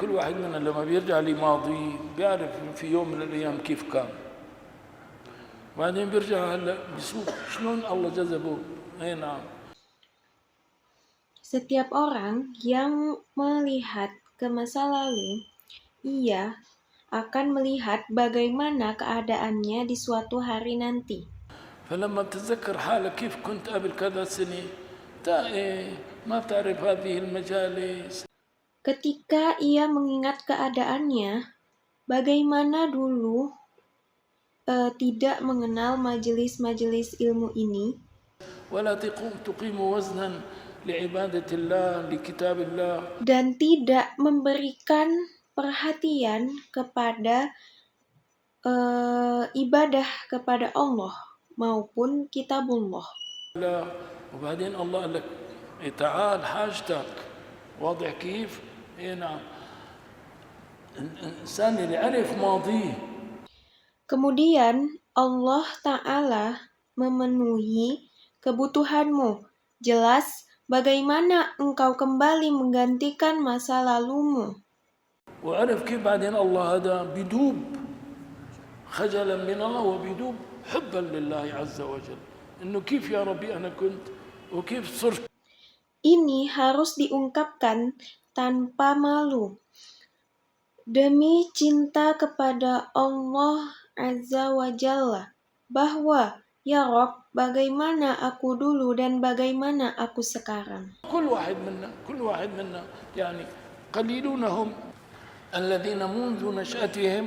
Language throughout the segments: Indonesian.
كل واحد منا لما بيرجع لماضيه بيعرف في يوم من الأيام كيف كان، وبعدين بيرجع هلا بيسوق شلون الله جذبه. أي نعم. Setiap orang yang melihat ke masa lalu, ia akan melihat bagaimana keadaannya di suatu hari nanti. فلما بتتذكر حالك كيف كنت قبل كذا سنة تائه ما بتعرف هذه المجالس. Ketika ia mengingat keadaannya, bagaimana dulu tidak mengenal majelis-majelis ilmu ini, ولا تقيم وزنا لعبادة الله لكتاب الله. dan tidak memberikan perhatian kepada ibadah kepada Allah maupun kitabullah. وبعدين الله قال لك تعال حاجتك. واضح كيف؟ اي نعم. الإنسان اللي عرف ماضيه. Kemudian Allah Ta'ala memenuhi kebutuhanmu. Jelas bagaimana engkau kembali menggantikan masa lalumu. وعرف كيف بعدين الله هذا بدوب خجلا من الله وبدوب حبا لله عز وجل. إنه كيف يا ربي أنا كنت وكيف صرت. Ini harus diungkapkan tanpa malu. Demi cinta kepada Allah Azza wa Jalla, bahwa ya Rob, bagaimana aku dulu dan bagaimana aku sekarang. كل واحد منا يعني قليلون هم الذين منذ نشأتهم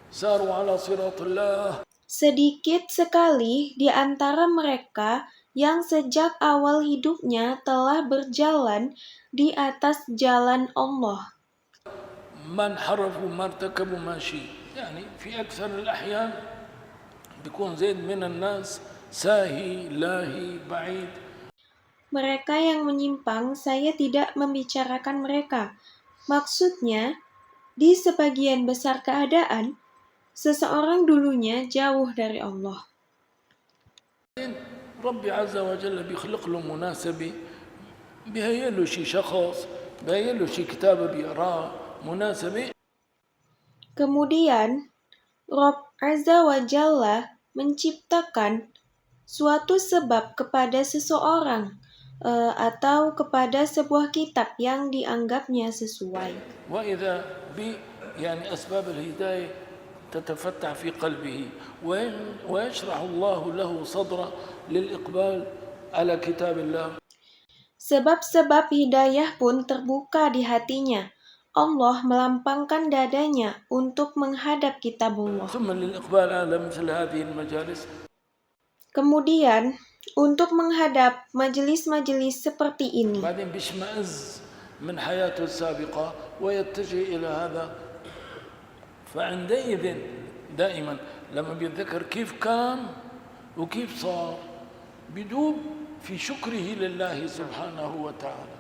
ساروا على صراط الله. Sedikit sekali di antara mereka yang sejak awal hidupnya telah berjalan di atas jalan Allah. من حرفوا ما ارتكبوا ما شيء، يعني في أكثر الأحيان بيكون زيد من الناس ساهي لاهي بعيد. Mereka yang menyimpang, saya tidak membicarakan mereka. Maksudnya, di sebagian besar keadaan, seseorang dulunya jauh dari Allah. ربي عز وجل بيخلق له مناسبة، بهيئ له شي شخص، بهيئ له شي كتاب بيقراه مناسبة. Kemudian, Rob Azza wa Jalla menciptakan suatu sebab kepada seseorang atau kepada sebuah kitab yang dianggapnya sesuai. وإذا يعني أسباب الهداية تتفتح في قلبه ويشرح الله له صدره للإقبال على كتاب الله. Sebab-sebab hidayah pun terbuka di hatinya. Allah melampangkan dadanya untuk menghadap kitabullah. ثم للإقبال على مثل هذه المجالس. Kemudian untuk menghadap majelis-majelis seperti ini. بعدين بيشمئز من حياته السابقة ويتجه إلى هذا. فعندئذ دائما لما بيتذكر كيف كان وكيف صار بدوب في شكره لله سبحانه وتعالى.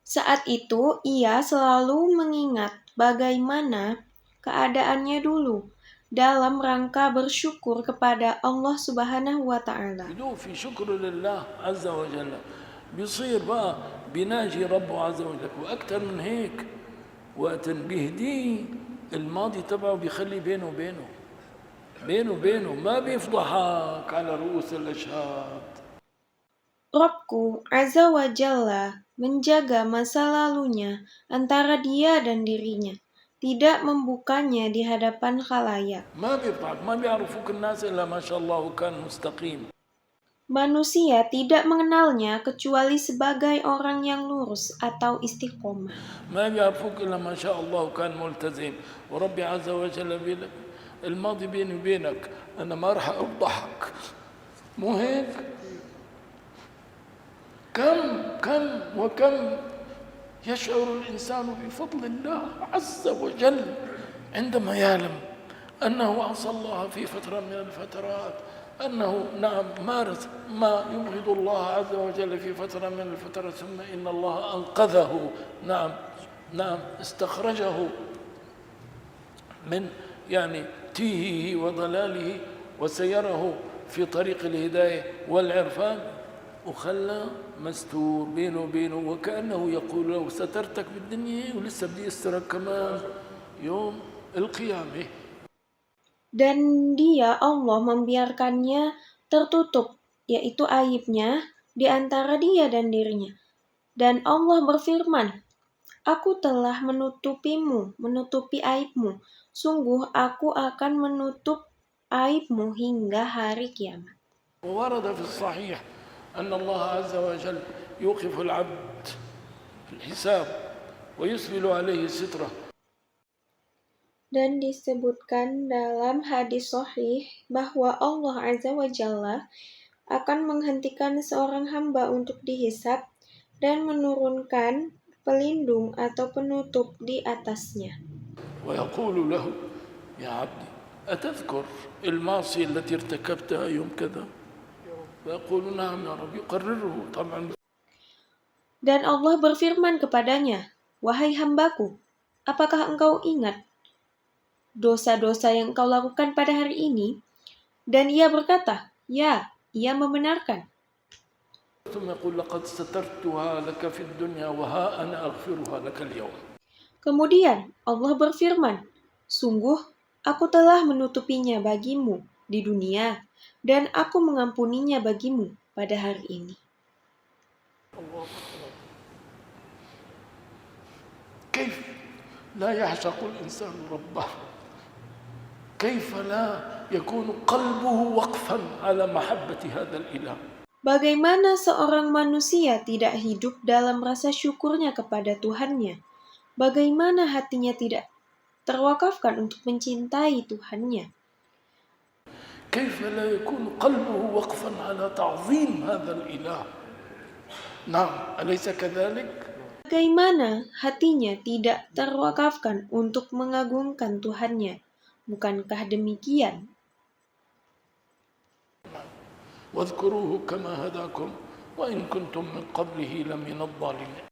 Saat itu ia selalu mengingat bagaimana keadaannya dulu dalam rangka bersyukur kepada Allah Subhanahu wa Ta'ala. بدوب في شكر لله عز وجل بيصير بقى بيناجي ربه عز وجل. وأكثر من هيك وقت بيهديه الماضي تبعه بيخلي بينه وبينه ما بيفضحك على رؤوس الأشهاد. Robku Azza wa Jalla menjaga masa lalunya antara dia dan dirinya, tidak membukanya di hadapan khalayak. ما بيفضحك ما بيعرفوك الناس إلا ما شاء الله كان مستقيم. Manusia tidak mengenalnya kecuali sebagai orang yang lurus atau istiqomah. ما بيعرفوك إلا ما شاء الله كان ملتزم. وربي عز وجل الماضي بيني وبينك أنا ما راح أفضحك. مو هيك؟ كم يشعر الإنسان بفضل الله عز وجل عندما يعلم أنه عصى الله في فترة من الفترات، أنه نعم مارس ما يبغض الله عز وجل في فترة من الفترات، ثم إن الله أنقذه. نعم استخرجه من يعني تيهه وضلاله وسيره في طريق الهداية والعرفان. وخلى مستور بينه وبينه، وكأنه يقول له سترتك بالدنيا ولسه بدي استرك كمان يوم القيامة. Dan dia, Allah, membiarkannya tertutup, yaitu aibnya, di antara dia dan dirinya. Dan Allah berfirman, Aku telah menutupimu, menutupi aibmu. Sungguh aku akan menutup aibmu hingga hari kiamat. وورد في الصحيح أن الله عز وجل يوقف العبد في الحساب ويسبل عليه ستره. Dan disebutkan dalam hadis sahih bahwa Allah Azza wa Jalla akan menghentikan seorang hamba untuk dihisab dan menurunkan pelindung atau penutup di atasnya. ويقول له يا عبدي أتذكر المعصية التي ارتكبتها يوم كذا؟ فيقول نعم يا رب، يقرره طبعا. Dan Allah berfirman kepadanya, Wahai hambaku, apakah engkau ingat dosa-dosa yang engkau lakukan pada hari ini? Dan ia berkata, Ya, ia membenarkan. ثم يقول لقد سترتها لك في الدنيا وها أنا أغفرها لك اليوم. Kemudian Allah berfirman, Sungguh, aku telah menutupinya bagimu di dunia, dan aku mengampuninya bagimu pada hari ini. كيف لا يعشق الإنسان ربه؟ كيف لا يكون قلبه وقفا على محبة هذا الإله؟ Bagaimana seorang manusia tidak hidup dalam rasa syukurnya kepada Tuhannya? Bagaimana hatinya tidak terwakafkan untuk mencintai Tuhannya? كيف لا يكون قلبه وقفا على تعظيم هذا الإله؟ نعم، أليس كذلك؟ Bagaimana hatinya tidak terwakafkan untuk mengagungkan Tuhannya? Bukankah demikian? واذكروه كما هداكم وإن كنتم من قبله لمن الظالمين.